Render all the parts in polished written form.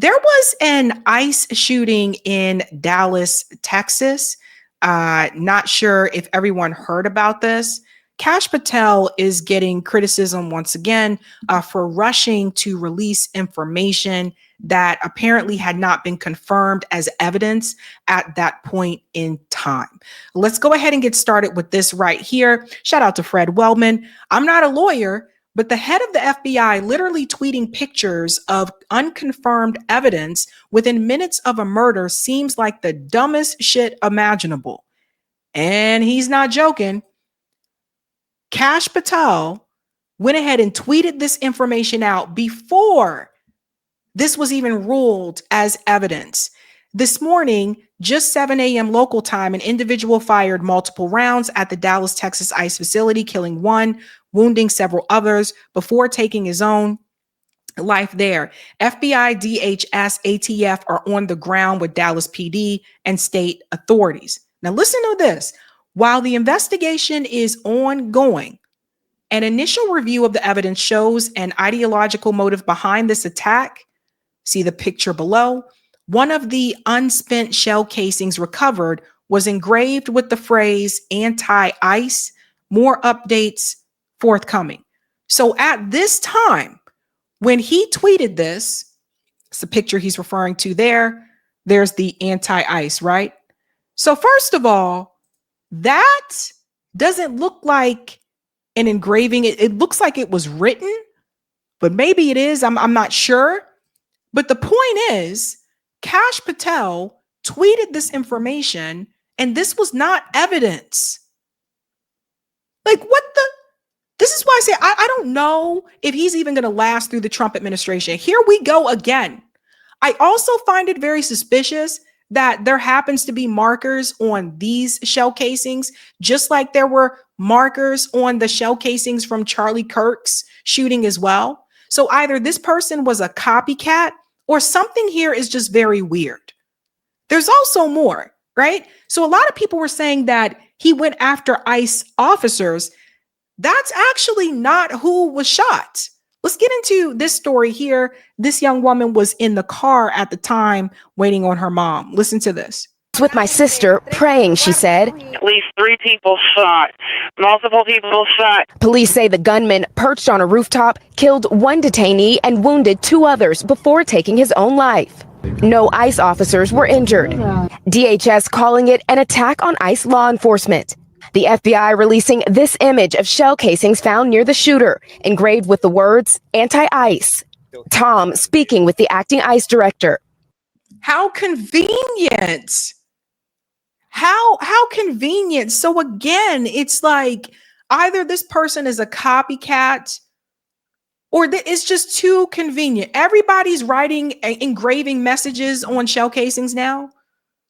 There was an ICE shooting in Dallas, Texas. Not sure if everyone heard about this. Kash Patel is getting criticism once again for rushing to release information that apparently had not been confirmed as evidence at that point in time. Let's go ahead and get started with this right here. Shout out to Fred Wellman. I'm not a lawyer, but the head of the FBI literally tweeting pictures of unconfirmed evidence within minutes of a murder seems like the dumbest shit imaginable. And he's not joking. Kash Patel went ahead and tweeted this information out before this was even ruled as evidence. This morning, just 7 a.m. local time, an individual fired multiple rounds at the Dallas, Texas ICE facility, killing one, wounding several others before taking his own life there. FBI, DHS, ATF are on the ground with Dallas PD and state authorities. Now listen to this. While the investigation is ongoing, an initial review of the evidence shows an ideological motive behind this attack. See the picture below. One of the unspent shell casings recovered was engraved with the phrase anti-ICE. More updates forthcoming. So at this time, when he tweeted this, it's the picture he's referring to there. There's the anti-ICE, right? So first of all, that doesn't look like an engraving. It looks like it was written, but maybe it is. I'm not sure. But the point is, Kash Patel tweeted this information, and this was not evidence. Like, what the? This is why I say I don't know if he's even going to last through the Trump administration. Here we go again. I also find it very suspicious that there happens to be markers on these shell casings, just like there were markers on the shell casings from Charlie Kirk's shooting as well. So either this person was a copycat or something here is just very weird. There's also more, right? So a lot of people were saying that he went after ICE officers. That's actually not who was shot. Let's get into this story here. This young woman was in the car at the time waiting on her mom. Listen to this. With my sister praying, she said. At least 3 people shot. Multiple people shot. Police say the gunman perched on a rooftop, killed 1 detainee and wounded 2 others before taking his own life. No ICE officers were injured. DHS calling it an attack on ICE law enforcement. The FBI releasing this image of shell casings found near the shooter, engraved with the words anti-ICE. Tom speaking with the acting ICE director. How convenient. How convenient. So again, it's like either this person is a copycat or it's just too convenient. Everybody's writing, engraving messages on shell casings now.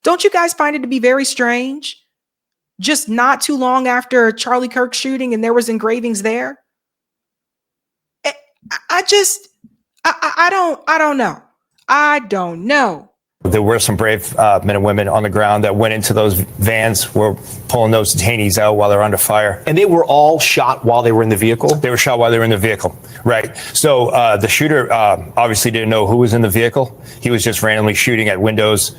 Don't you guys find it to be very strange? Just not too long after Charlie Kirk shooting and there was engravings there. I don't know. I don't know. There were some brave men and women on the ground that went into those vans, were pulling those detainees out while they're under fire. And they were all shot while they were in the vehicle? They were shot while they were in the vehicle, right. So the shooter obviously didn't know who was in the vehicle. He was just randomly shooting at windows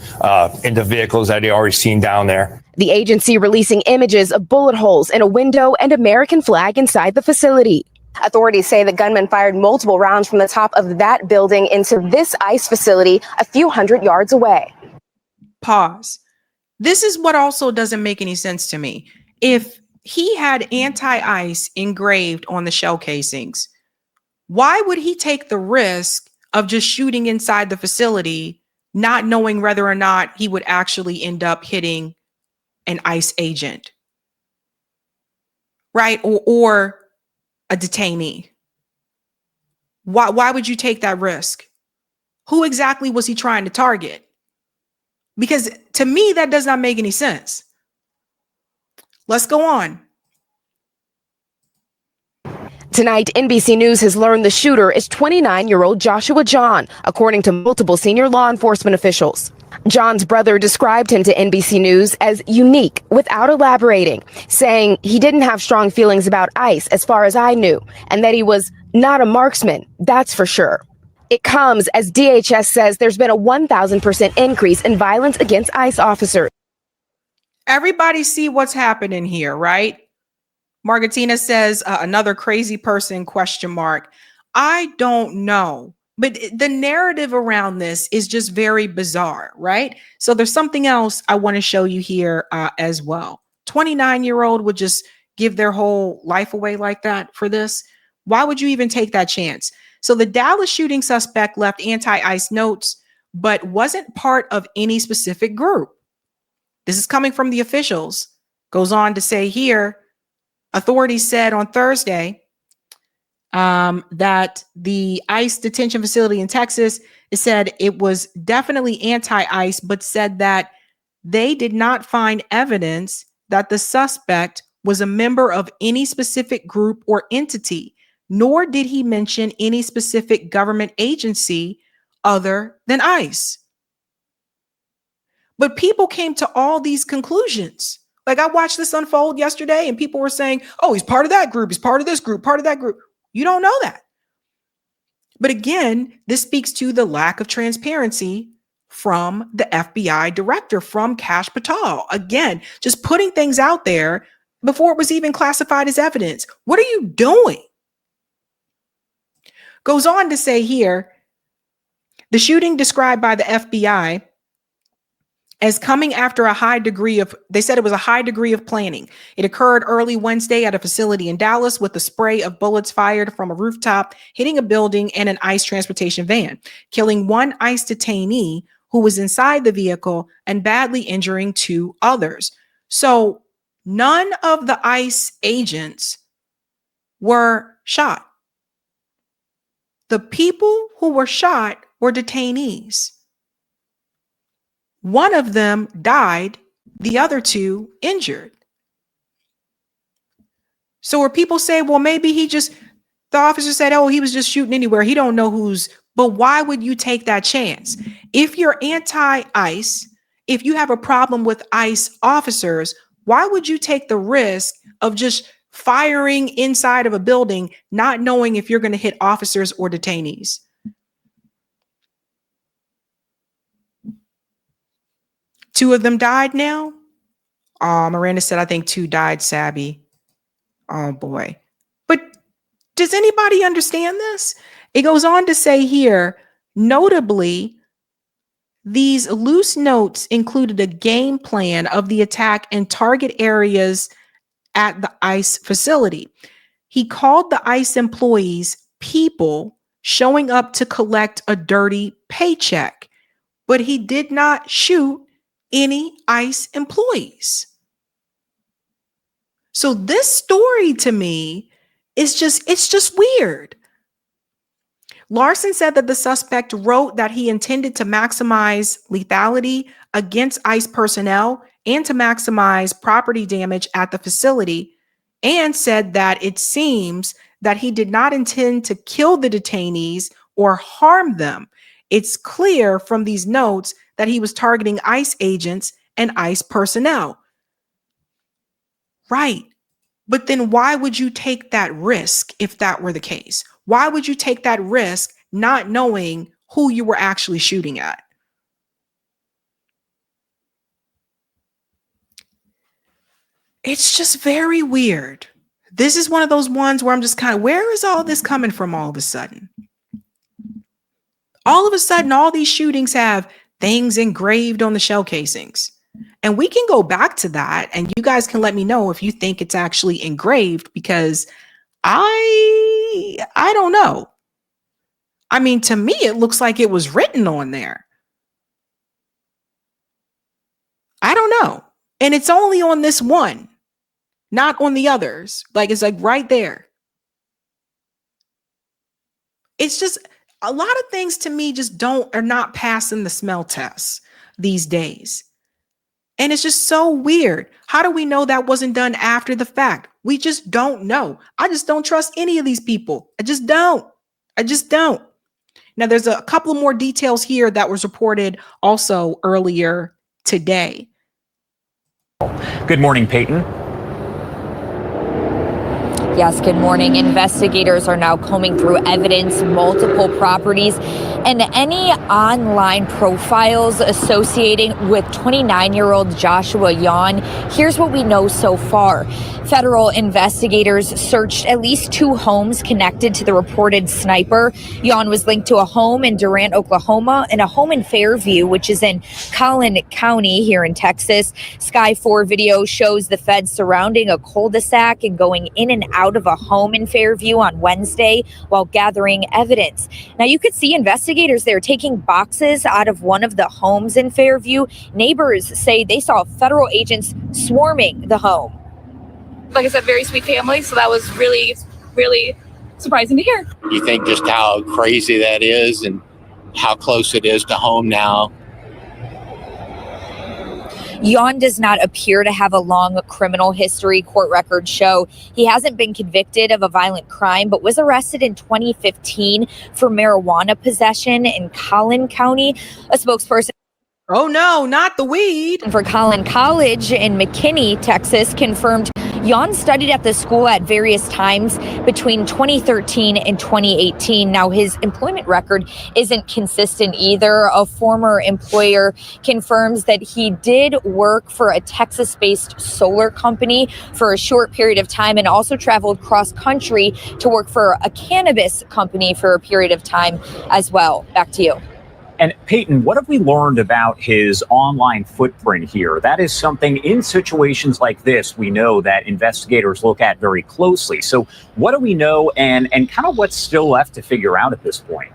into vehicles that he already seen down there. The agency releasing images of bullet holes in a window and American flag inside the facility. Authorities say the gunman fired multiple rounds from the top of that building into this ICE facility a few hundred yards away. Pause. This is what also doesn't make any sense to me. If he had anti-ICE engraved on the shell casings, why would he take the risk of just shooting inside the facility, not knowing whether or not he would actually end up hitting an ICE agent, right? Or a detainee? Why would you take that risk? Who exactly was he trying to target? Because to me, that does not make any sense. Let's go on. Tonight, NBC News has learned the shooter is 29-year-old Joshua John, according to multiple senior law enforcement officials. John's brother described him to NBC News as unique without elaborating, saying he didn't have strong feelings about ICE as far as I knew, and that he was not a marksman, that's for sure. It comes as DHS says there's been a 1,000% increase in violence against ICE officers. Everybody see what's happening here, right? Margatina says another crazy person, question mark. I don't know. But the narrative around this is just very bizarre, right? So there's something else I want to show you here as well. 29-year-old would just give their whole life away like that for this. Why would you even take that chance? So the Dallas shooting suspect left anti-ICE notes, but wasn't part of any specific group. This is coming from the officials. Goes on to say here, authorities said on Thursday that the ICE detention facility in Texas, it said it was definitely anti-ICE, but said that they did not find evidence that the suspect was a member of any specific group or entity, nor did he mention any specific government agency other than ICE. But people came to all these conclusions. Like I watched this unfold yesterday and people were saying, oh, he's part of that group. He's part of this group, part of that group. You don't know that. But again, this speaks to the lack of transparency from the FBI director, from Kash Patel. Again, just putting things out there before it was even classified as evidence. What are you doing? Goes on to say here, the shooting described by the FBI as coming after a high degree of, they said it was a high degree of planning. It occurred early Wednesday at a facility in Dallas with a spray of bullets fired from a rooftop, hitting a building and an ICE transportation van, killing one ICE detainee who was inside the vehicle and badly injuring two others. So none of the ICE agents were shot. The people who were shot were detainees. One of them died, the other two injured. So where people say, well, maybe the officer said, oh, he was just shooting anywhere. He don't know who's, but why would you take that chance? If you're anti-ICE, if you have a problem with ICE officers, why would you take the risk of just firing inside of a building, not knowing if you're going to hit officers or detainees? Two of them died now. Miranda said, I think two died, Sabby. Oh boy. But does anybody understand this? It goes on to say here, notably, these loose notes included a game plan of the attack and target areas at the ICE facility. He called the ICE employees people showing up to collect a dirty paycheck, but he did not shoot any ICE employees. So this story to me is it's just weird. Larson said that the suspect wrote that he intended to maximize lethality against ICE personnel and to maximize property damage at the facility, and said that it seems that he did not intend to kill the detainees or harm them. It's clear from these notes that he was targeting ICE agents and ICE personnel. Right. But then why would you take that risk if that were the case? Why would you take that risk not knowing who you were actually shooting at? It's just very weird. This is one of those ones where I'm just kind of, where is all this coming from all of a sudden? All of a sudden, all these shootings have things engraved on the shell casings. And we can go back to that and you guys can let me know if you think it's actually engraved, because I don't know. I mean, to me, it looks like it was written on there. I don't know. And it's only on this one, not on the others. Like, it's like right there. It's just a lot of things to me just are not passing the smell test these days. And it's just so weird. How do we know that wasn't done after the fact? We just don't know. I just don't trust any of these people. I just don't. Now, there's a couple of more details here that was reported also earlier today. Good morning, Peyton. Yes, good morning. Investigators are now combing through evidence, multiple properties, and any online profiles associating with 29-year-old Joshua Yvonne. Here's what we know so far. Federal investigators searched at least 2 homes connected to the reported sniper. Yvonne was linked to a home in Durant, Oklahoma, and a home in Fairview, which is in Collin County here in Texas. Sky 4 video shows the feds surrounding a cul-de-sac and going in and out of a home in Fairview on Wednesday while gathering evidence. Now, you could see investigators there taking boxes out of one of the homes in Fairview. Neighbors say they saw federal agents swarming the home. Like I said, very sweet family, so that was really, really surprising to hear. You think just how crazy that is and how close it is to home now. Yvonne does not appear to have a long criminal history. Court records show he hasn't been convicted of a violent crime, but was arrested in 2015 for marijuana possession in Collin County. A spokesperson Oh no, not the weed. for Collin College in McKinney, Texas, confirmed Yvonne studied at the school at various times between 2013 and 2018. Now, his employment record isn't consistent either. A former employer confirms that he did work for a Texas-based solar company for a short period of time and also traveled cross-country to work for a cannabis company for a period of time as well. Back to you. And Peyton, what have we learned about his online footprint here? That is something in situations like this, we know that investigators look at very closely. So what do we know and kind of what's still left to figure out at this point?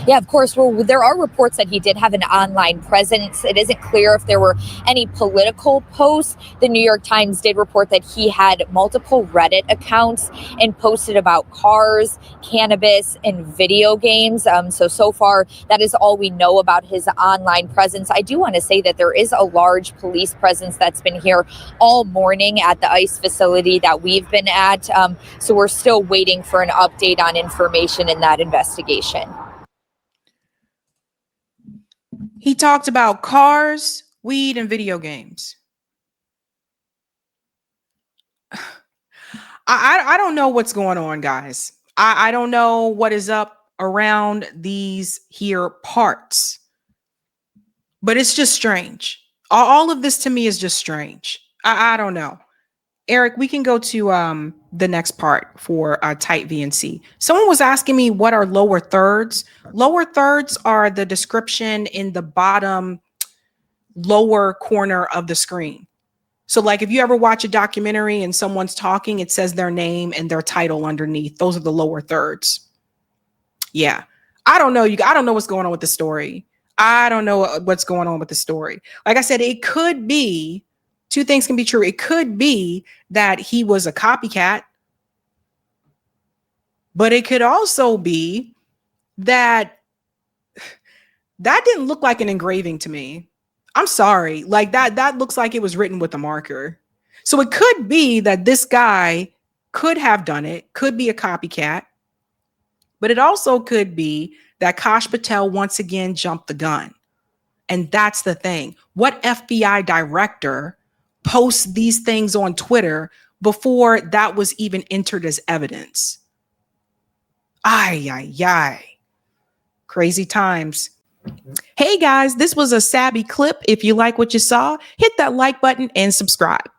Yeah, of course. Well, there are reports that he did have an online presence. It isn't clear if there were any political posts. The New York Times did report that he had multiple Reddit accounts and posted about cars, cannabis, and video games. So far, that is all we know about his online presence. I do want to say that there is a large police presence that's been here all morning at the ICE facility that we've been at. So we're still waiting for an update on information in that investigation. He talked about cars, weed, and video games. I don't know what's going on, guys. I don't know what is up around these here parts. But it's just strange. All of this to me is just strange. I don't know. Eric, we can go to the next part for tight VNC. Someone was asking me what are lower thirds. Lower thirds are the description in the bottom lower corner of the screen. So like if you ever watch a documentary and someone's talking, it says their name and their title underneath. Those are the lower thirds. Yeah. I don't know. I don't know what's going on with the story. I don't know what's going on with the story. Like I said, it could be two things can be true. It could be that he was a copycat, but it could also be that didn't look like an engraving to me. I'm sorry. Like that looks like it was written with a marker. So it could be that this guy could have done it, could be a copycat, but it also could be that Kash Patel once again jumped the gun. And that's the thing. What FBI director posts these things on Twitter before that was even entered as evidence? Ay. Crazy times. Hey guys, this was a Sabby clip. If you like what you saw, hit that like button and subscribe.